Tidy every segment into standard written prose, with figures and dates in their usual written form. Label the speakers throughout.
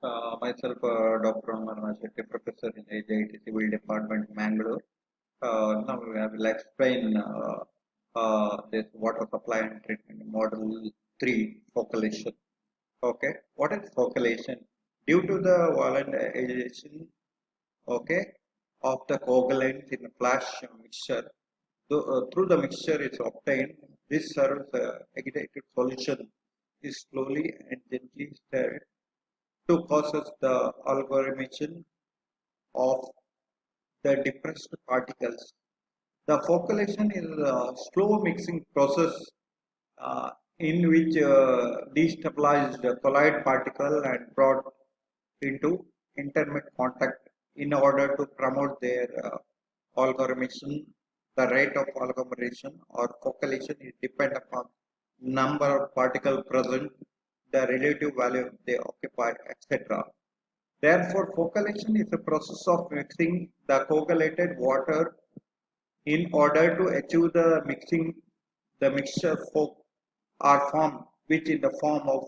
Speaker 1: Myself, Dr. Amar Shetty, Professor in HIT Civil Department, Mangalore. Now I will explain this water supply and treatment model 3 focalization. Okay, what is focalization? Due to the volatilization, okay, of the coagulants in a flash mixture, through the mixture is obtained. This serves agitated solution is slowly and gently stirred to causes the agglomeration of the depressed particles. The focalization is a slow mixing process in which destabilized colloid particle and brought into intimate contact in order to promote their agglomeration. The rate of agglomeration or focalization is depend upon number of particles present, the relative value they occupy, etc. Therefore, focalization is a process of mixing the coagulated water in order to achieve the mixture are formed, which in the form of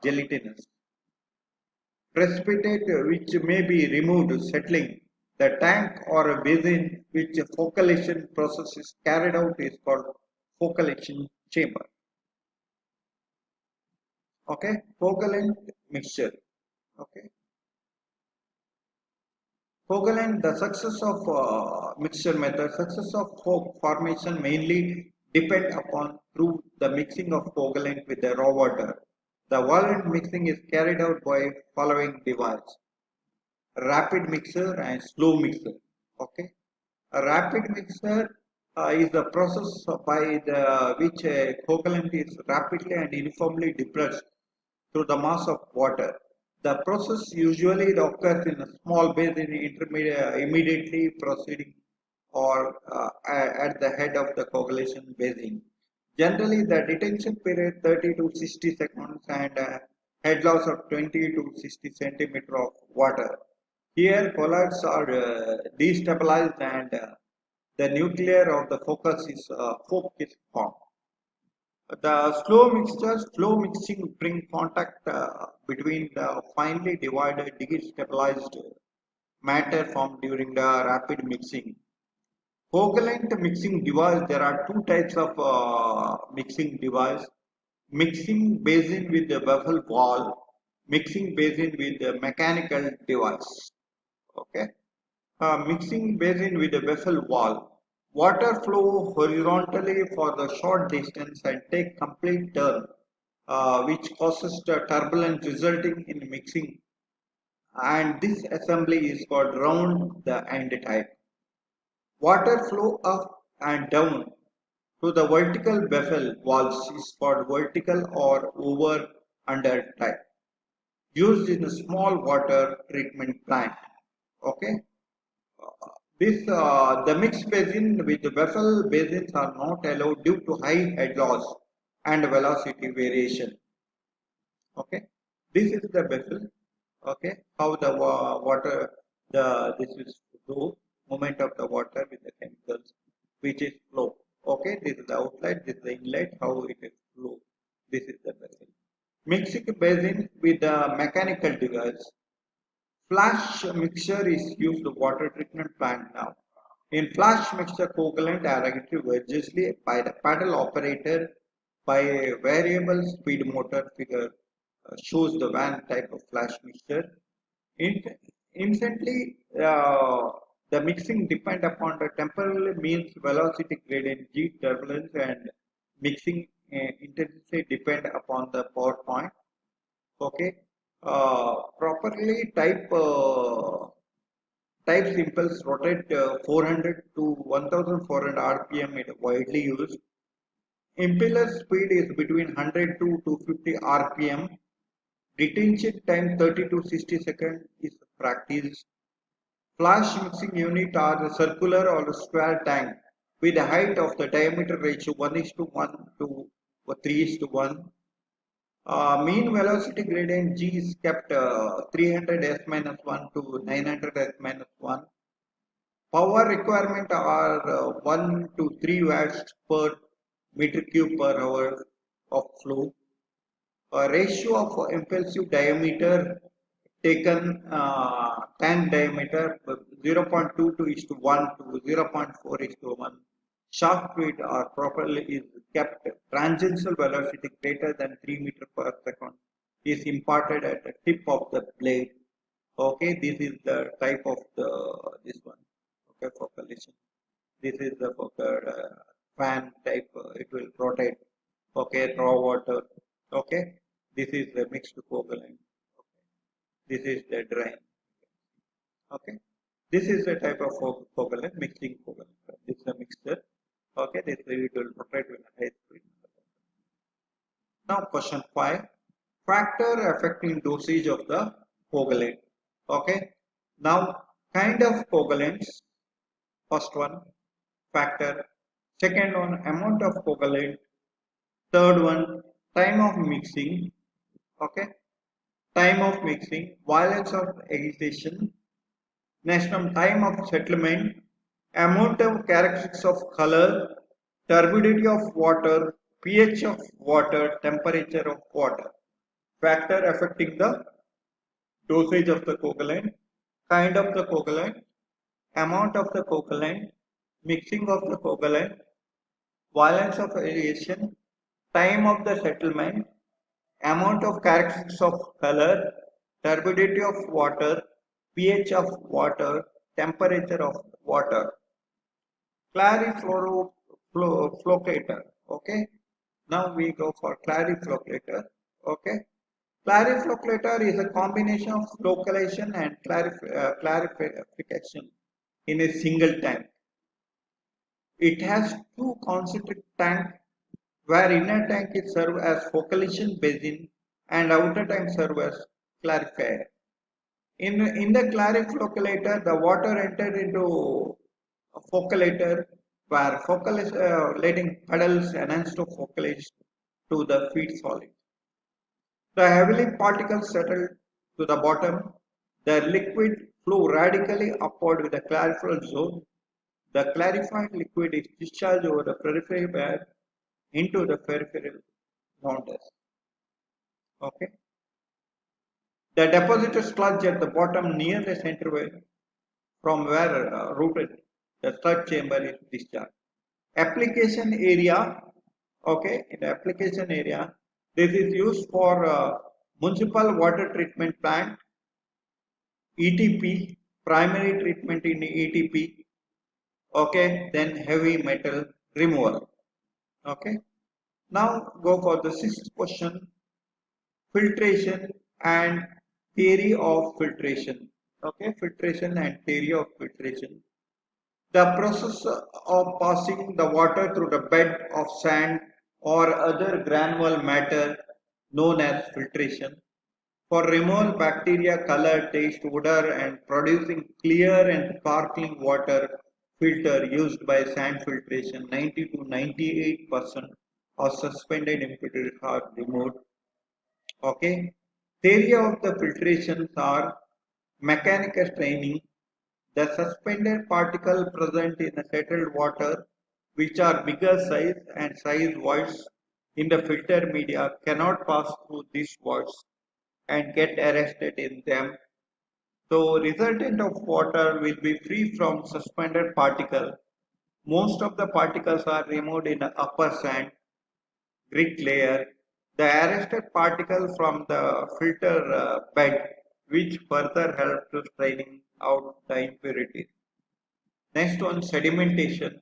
Speaker 1: gelatinous precipitate, which may be removed settling. The tank or a basin which a focalization process is carried out is called focalization chamber. Okay, coagulant mixture. Okay, coagulant, the success of mixture method, success of formation mainly depend upon through the mixing of coagulant with the raw water. The violent mixing is carried out by following device: rapid mixer and slow mixer. Okay, a rapid mixer is the process by the which a coagulant is rapidly and uniformly depressed through the mass of water. The process usually occurs in a small basin immediately proceeding or at the head of the coagulation basin. Generally, the detention period 30 to 60 seconds and head loss of 20 to 60 centimeter of water. Here, colloids are destabilized and the nuclear of the focus is formed. The slow mixing bring contact between the finely divided destabilized matter formed during the rapid mixing. Coagulant mixing device, there are two types of mixing device: mixing basin with the Buffel wall, mixing basin with the mechanical device. Okay, mixing basin with a vessel wall. Water flow horizontally for the short distance and take complete turn, which causes the turbulence resulting in mixing. And this assembly is called round the end type. Water flow up and down to the vertical vessel walls is called vertical or over under type, used in a small water treatment plant. Okay. This the mixed basin with the vessel basins are not allowed due to high head loss and velocity variation. Okay, this is the vessel. Okay, how the water the this is flow movement of the water with the chemicals, which is flow. Okay, this is the outlet, this is the inlet, how it is flow. This is the vessel. Mixing basin with the mechanical device. Flash mixture is used in water treatment plant now. In flash mixture, coagulant are active variously by the paddle operator by a variable speed motor. Figure shows the van type of flash mixture. In, Instantly, the mixing depend upon the temporal means velocity gradient G turbulence and mixing intensity depend upon the power point. Okay, properly type impulse rotate 400 to 1400 rpm is widely used. Impeller speed is between 100 to 250 rpm. Detention time 30 to 60 seconds is practiced. Flash mixing unit are the circular or square tank with a height of the diameter ratio 1 is to 1 to 3 is to 1. Mean velocity gradient G is kept 300 s minus 1 to 900 s minus 1. Power requirement are 1 to 3 watts per meter cube per hour of flow. A ratio of impulsive diameter taken tank diameter 0.22 is to 1 to 0.4 is to 1. Shaft speed or properly is kept. Tangential velocity greater than 3 meter per second is imparted at the tip of the blade. Okay, this is the type of the this one. Okay, focalization. This is the fan type. It will rotate. Okay, raw water. Okay, this is the mixed coagulant. Okay, this is the drain. Okay, this is the type of coagulant, mixing coagulant. This is a mixture. Okay, this it will rotate with high speed. Now, question 5. Factor affecting dosage of the coagulant. Okay, now kind of coagulants. First one, factor. Second one, amount of coagulant. Third one, time of mixing. Okay, time of mixing, violence of agitation. Next one, time of settlement, amount of characteristics of color, turbidity of water, pH of water, temperature of water. Factor affecting the dosage of the coagulant, kind of the coagulant, amount of the coagulant, mixing of the coagulant, violence of agitation, time of the settlement, amount of characteristics of color, turbidity of water, pH of water, temperature of water. Clariflocator. Okay. Now we go for clariflocator. Okay. Clariflocator is a combination of localization and clarification in a single tank. It has two concentric tanks where inner tank is served as focalization basin and outer tank serves as clarifier. In the clariflocator, the water entered into a focalator where foculating pedals enhance to focalize to the feed solid. The heavily particles settle to the bottom. The liquid flow radically upward with the clarified zone. The clarified liquid is discharged over the periphery bed into the peripheral boundaries. Okay. The deposited sludge at the bottom near the center from where routed the sludge chamber is discharged. Application area. Okay, in the application area, this is used for municipal water treatment plant, ETP, primary treatment in ETP. Okay, then heavy metal removal. Okay, now go for the sixth question, filtration and theory of filtration. Okay, filtration and theory of filtration. The process of passing the water through the bed of sand or other granular matter known as filtration for removal bacteria, color, taste, odor and producing clear and sparkling water filter used by sand filtration 90 to 98% of suspended impurities are removed. Okay. Theory of the filtrations are mechanical straining, the suspended particle present in the settled water, which are bigger size and size voids in the filter media, cannot pass through these voids and get arrested in them. So resultant of water will be free from suspended particle. Most of the particles are removed in the upper sand grit layer. The arrested particle from the filter bed, which further help to straining out the impurities. Next one, sedimentation.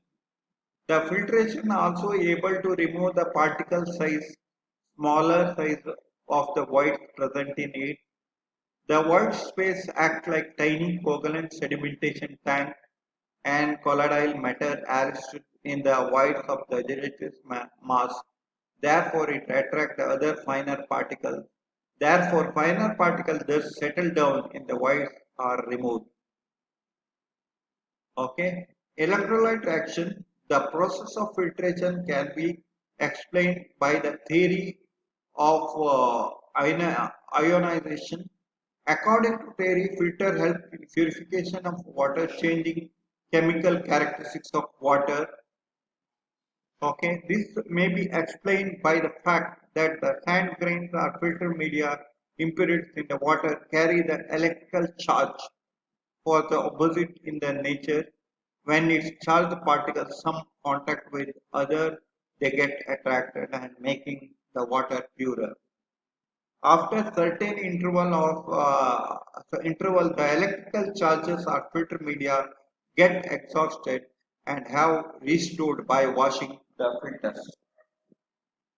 Speaker 1: The filtration also able to remove the particle size, smaller size of the void present in it. The void space act like tiny coagulant sedimentation tank and colloidal matter arrested in the voids of the gelatinous mass. Therefore, it attracts other finer particles. Therefore, finer particles thus settle down in the voids are removed. Okay. Electrolyte reaction. The process of filtration can be explained by the theory of ionization. According to theory, filter help in purification of water, changing chemical characteristics of water. Okay, this may be explained by the fact that the sand grains or filter media impurities in the water carry the electrical charge for the opposite in the nature. When its charged particles come contact with other, they get attracted and making the water purer. After certain interval, the electrical charges or filter media get exhausted and have restored by washing the filters.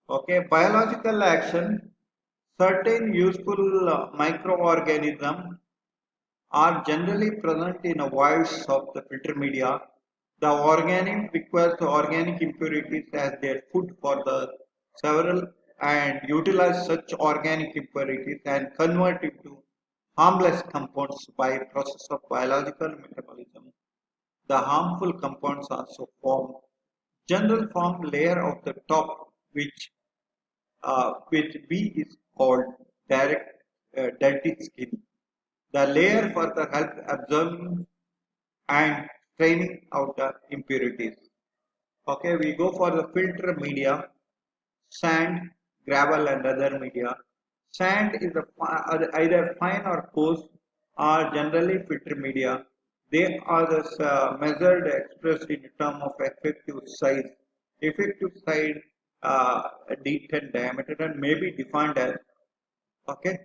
Speaker 1: Okay, biological action. Certain useful microorganisms are generally present in a voids of the filter media. The organism requires organic impurities as their food for the several and utilize such organic impurities and convert into harmless compounds by process of biological metabolism. The harmful compounds also form general form layer of the top which B is called direct deltic skin. The layer further helps absorbing and straining out the impurities. Okay, we go for the filter media, sand, gravel, and other media. Sand is either fine or coarse, are generally filter media. They are measured expressed in terms of effective size. Effective size, d10 diameter, and may be defined as okay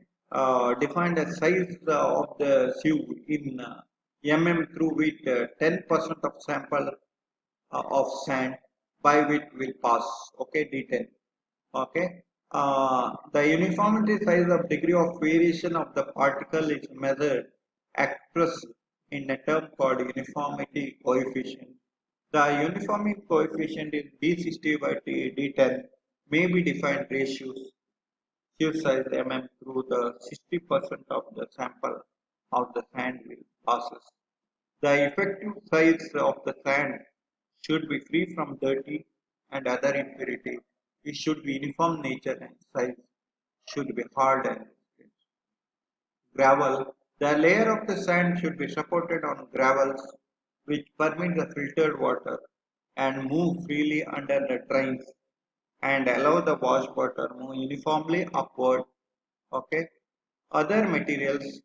Speaker 1: defined as size of the sieve in through which 10% of sample of sand by which will pass. Okay, d10. Okay, the uniformity size of degree of variation of the particle is measured expressed in a term called uniformity coefficient. The uniformity coefficient is d60 by d10 may be defined ratios sieve size through the 60% of the sample of the sand will passes. The effective size of the sand should be free from dirty and other impurities. It should be uniform nature and size should be hard and gravel. The layer of the sand should be supported on gravels which permit the filtered water and move freely under the drains and allow the wash water move uniformly upward. Okay, other materials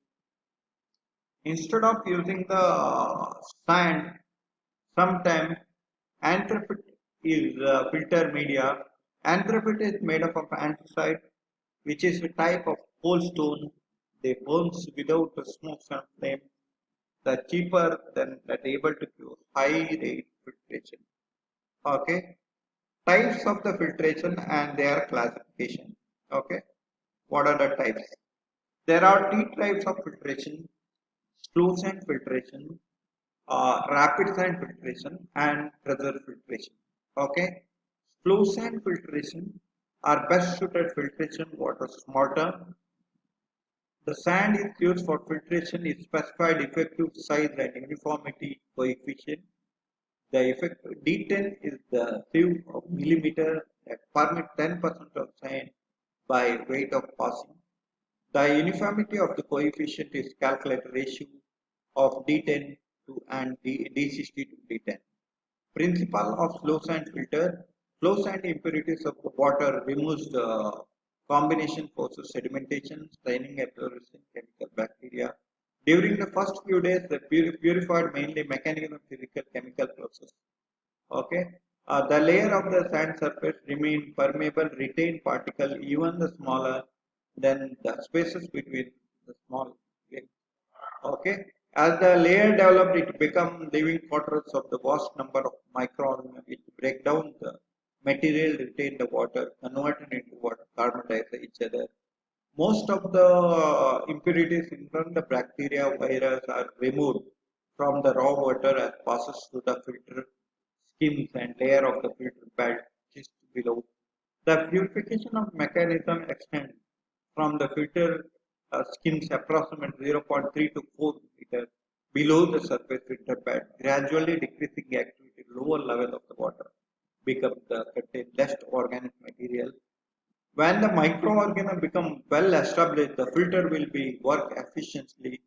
Speaker 1: instead of using the sand, sometimes anthracite is filter media. Anthracite is made up of anthracite, which is a type of coal stone. They burns without the smoke and flame. The cheaper than that able to give high rate filtration. Okay, types of the filtration and their classification. Okay, what are the types? There are three types of filtration: slow sand filtration, rapid sand filtration, and pressure filtration. Okay, slow sand filtration are best suited filtration water smarter. The sand is used for filtration is specified effective size and uniformity coefficient. The effect D10 is the sieve of millimeter that permit 10% of sand by weight of passing. The uniformity of the coefficient is calculated ratio of D10 to and D60 to D10. Principle of slow sand filter. Slow sand impurities of the water removes the combination forces sedimentation, staining, absorption, chemical bacteria. During the first few days, the purified mainly mechanical, physical, chemical process. Okay. The layer of the sand surface remain permeable, retain particle even the smaller than the spaces between the small grains. Okay. As the layer developed, it become living quarters of the vast number of microorganisms which break down the material, retain the water, convert it into water, carbon dioxide, each other. Most of the impurities, including the bacteria, virus, are removed from the raw water as passes through the filter skims and layer of the filter bed just below. The purification of mechanism extends from the filter skims approximately 0.3 to 4 meter below the surface filter bed, gradually decreasing activity lower level of the water becomes the contain less organic material. When the microorganism become well established, the filter will be work efficiently,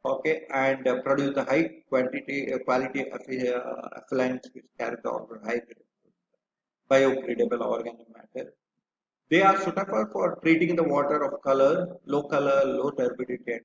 Speaker 1: okay, and produce the high quality effluents which carry the high. biodegradable organic matter. They are suitable for treating the water of color, low turbidity